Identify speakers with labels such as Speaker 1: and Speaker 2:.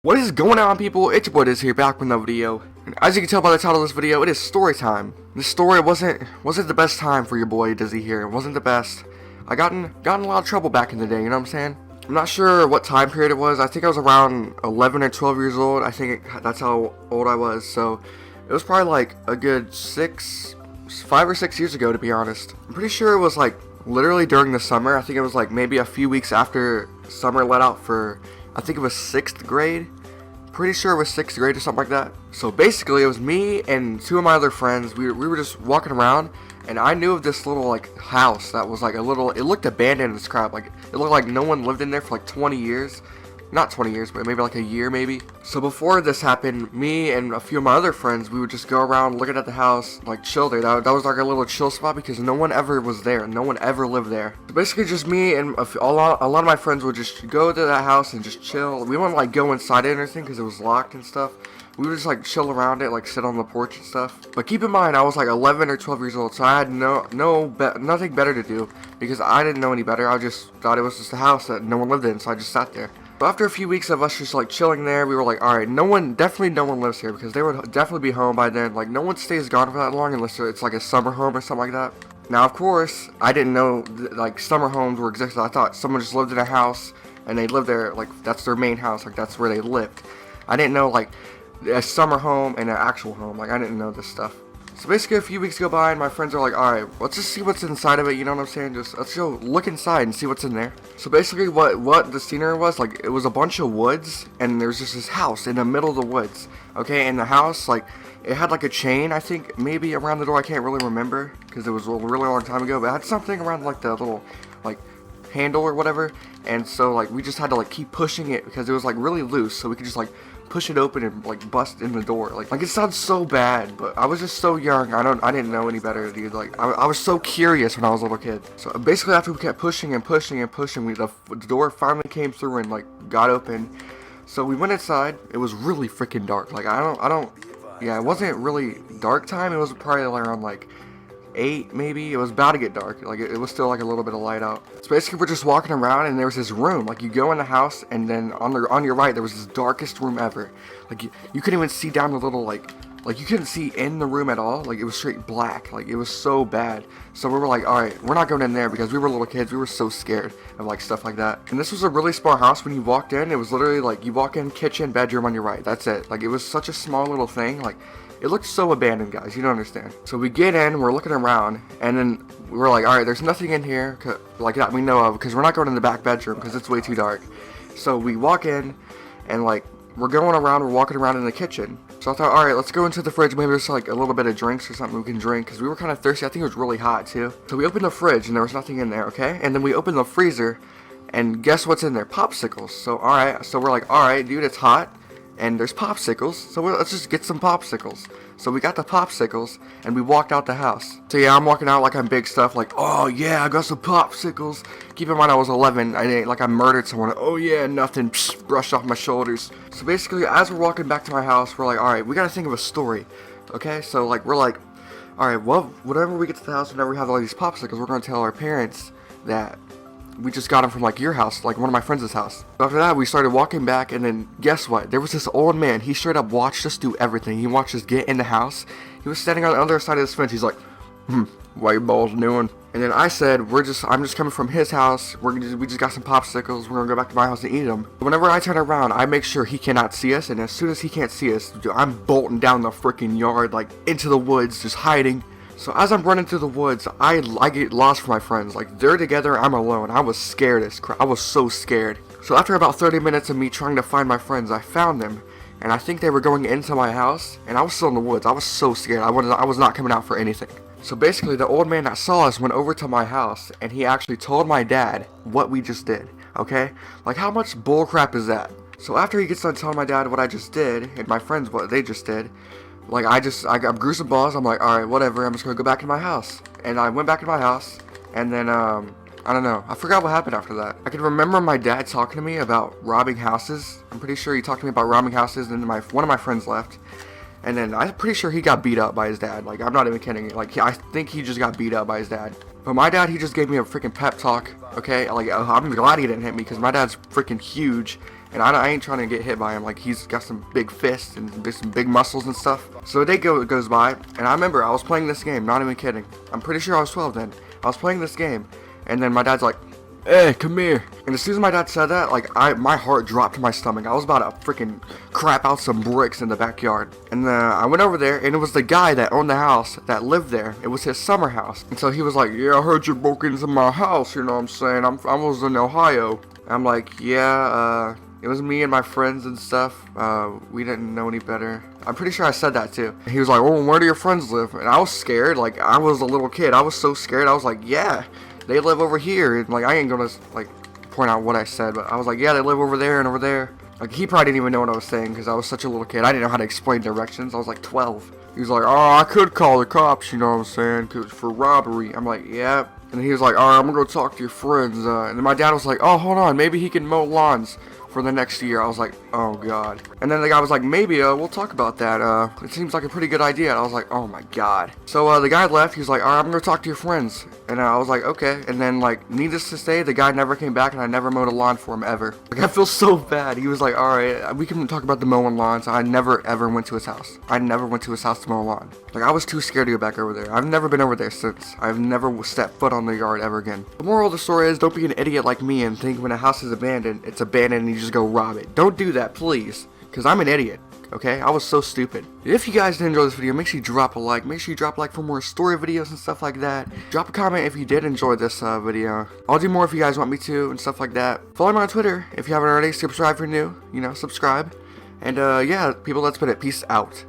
Speaker 1: What is going on, people? It's your boy Diz here, back with another video. And as you can tell by the title of this video, it is story time. This story wasn't the best time for your boy Dizzy here. It wasn't the best. I got in a lot of trouble back in the day, you know what I'm saying? I'm not sure what time period it was. I think I was around 11 or 12 years old. I think that's how old I was. So it was probably like a good 5 or 6 years ago, to be honest. I'm pretty sure it was like literally during the summer. I think it was like maybe a few weeks after summer let out for, I think it was 6th grade. Pretty sure it was 6th grade or something like that. So basically it was me and two of my other friends. We were just walking around, and I knew of this little like house that was like it looked abandoned as crap. Like it looked like no one lived in there for like 20 years. Not 20 years, but maybe like a year maybe. So before this happened, me and a few of my other friends, we would just go around looking at the house, like chill there. That was like a little chill spot because no one ever was there. No one ever lived there. So basically just me and a lot of my friends would just go to that house and just chill. We wouldn't like go inside it or anything because it was locked and stuff. We would just like chill around it, like sit on the porch and stuff. But keep in mind, I was like 11 or 12 years old, so I had nothing better to do because I didn't know any better. I just thought it was just a house that no one lived in, so I just sat there. But after a few weeks of us just like chilling there, we were like, alright, definitely no one lives here because they would definitely be home by then. Like no one stays gone for that long unless it's like a summer home or something like that. Now of course, I didn't know like summer homes were existed. I thought someone just lived in a house and they lived there, like that's their main house, like that's where they lived. I didn't know like a summer home and an actual home. Like I didn't know this stuff. So basically a few weeks go by and my friends are like, alright, let's just see what's inside of it, you know what I'm saying? Just let's go look inside and see what's in there. So basically what the scenery was, like it was a bunch of woods and there's just this house in the middle of the woods. Okay, and the house, like it had like a chain, I think maybe around the door. I can't really remember because it was a really long time ago, but it had something around like the little like handle or whatever. And so like we just had to like keep pushing it because it was like really loose, so we could just like push it open and like bust in the door. Like it sounds so bad, but I was just so young. I didn't know any better, dude. Like I was so curious when I was a little kid. So basically after we kept pushing and pushing and pushing, the door finally came through and like got open. So we went inside. It was really freaking dark. Like yeah, it wasn't really dark time. It was probably around like 8 maybe. It was about to get dark. Like it was still like a little bit of light out. So basically we're just walking around and there was this room. Like you go in the house and then on your right there was this darkest room ever. Like you couldn't even see down the little like you couldn't see in the room at all. Like it was straight black. Like it was so bad. So we were like, alright, we're not going in there because we were little kids. We were so scared of like stuff like that. And this was a really small house. When you walked in, it was literally like you walk in, kitchen, bedroom on your right. That's it. Like it was such a small little thing. Like it looked so abandoned, guys. You don't understand. So we get in, we're looking around, and then we're like, alright, there's nothing in here like that we know of because we're not going in the back bedroom because it's way too dark. So we walk in, and like we're walking around in the kitchen. So I thought, alright, let's go into the fridge. Maybe there's like a little bit of drinks or something we can drink because we were kind of thirsty. I think it was really hot too. So we opened the fridge and there was nothing in there, okay? And then we opened the freezer, and guess what's in there? Popsicles. So alright, so we're like, alright, dude, it's hot. And there's popsicles, so let's just get some popsicles. So we got the popsicles, and we walked out the house. So yeah, I'm walking out like I'm big stuff, like, oh yeah, I got some popsicles. Keep in mind I was 11, I murdered someone. Oh yeah, nothing, psh, brushed off my shoulders. So basically, as we're walking back to my house, we're like, alright, we gotta think of a story. Okay, so like, we're like, alright, well, whenever we get to the house, whenever we have all these popsicles, we're gonna tell our parents that we just got them from like your house, like one of my friends' house. After that, we started walking back, and then guess what? There was this old man. He straight up watched us do everything. He watched us get in the house. He was standing on the other side of this fence. He's like, what you balls doing? And then I said, I'm just coming from his house. We just got some popsicles. We're gonna go back to my house and eat them. Whenever I turn around, I make sure he cannot see us, and as soon as he can't see us, dude, I'm bolting down the freaking yard, like into the woods, just hiding. So as I'm running through the woods, I get lost for my friends. Like they're together, I'm alone. I was scared as crap. I was so scared. So after about 30 minutes of me trying to find my friends, I found them, and I think they were going into my house, and I was still in the woods. I was so scared. I was not coming out for anything. So basically, the old man that saw us went over to my house, and he actually told my dad what we just did. Okay, like how much bullcrap is that? So after he gets done telling my dad what I just did, and my friends what they just did, like I got gruesome balls. I'm like, alright, whatever, I'm just gonna go back to my house. And I went back to my house, and then I don't know, I forgot what happened after that. I can remember my dad talking to me about robbing houses. I'm pretty sure he talked to me about robbing houses, and then one of my friends left. And then I'm pretty sure he got beat up by his dad. Like I'm not even kidding. Like I think he just got beat up by his dad. But my dad, he just gave me a freaking pep talk, okay? Like, I'm glad he didn't hit me, because my dad's freaking huge, and I ain't trying to get hit by him. Like, he's got some big fists and some big muscles and stuff. So a day goes by, and I remember I was playing this game, not even kidding. I'm pretty sure I was 12 then. I was playing this game, and then my dad's like, "Hey, come here." And as soon as my dad said that, like, my heart dropped to my stomach. I was about to freaking crap out some bricks in the backyard. And I went over there, and it was the guy that owned the house that lived there. It was his summer house. And so he was like, "Yeah, I heard you broke into my house, you know what I'm saying? I was in Ohio." I'm like, "Yeah, it was me and my friends and stuff. We didn't know any better." I'm pretty sure I said that too. He was like, "Oh, where do your friends live?" And I was scared. Like, I was a little kid. I was so scared. I was like, "Yeah, they live over here." And like, I ain't gonna like point out what I said, but I was like, "Yeah, they live over there and over there." Like, he probably didn't even know what I was saying because I was such a little kid. I didn't know how to explain directions. I was like 12. He was like, "Oh, I could call the cops, you know what I'm saying, 'cause for robbery." I'm like, "Yeah." And he was like, "All right, I'm gonna go talk to your friends." And then my dad was like, "Oh, hold on, maybe he can mow lawns for the next year." I was like, "Oh god." And then the guy was like, "Maybe we'll talk about that. It seems like a pretty good idea." And I was like, "Oh my god." So the guy left. He was like, "All right, I'm gonna talk to your friends." And I was like, "Okay." And then, like, needless to say, the guy never came back, and I never mowed a lawn for him ever. Like, I feel so bad. He was like, "All right, we can talk about the mowing lawns." I never ever went to his house. I never went to his house to mow a lawn. Like, I was too scared to go back over there. I've never been over there since. I've never stepped foot on the yard ever again. The moral of the story is, don't be an idiot like me and think when a house is abandoned, it's abandoned and you just go rob it. Don't do that, please. Because I'm an idiot. Okay, I was so stupid. If you guys did enjoy this video, make sure you drop a like. Make sure you drop a like for more story videos and stuff like that. Drop a comment if you did enjoy this video. I'll do more if you guys want me to and stuff like that. Follow me on Twitter if you haven't already. Subscribe if you're new. You know, subscribe. And yeah, people, let's put it. Peace out.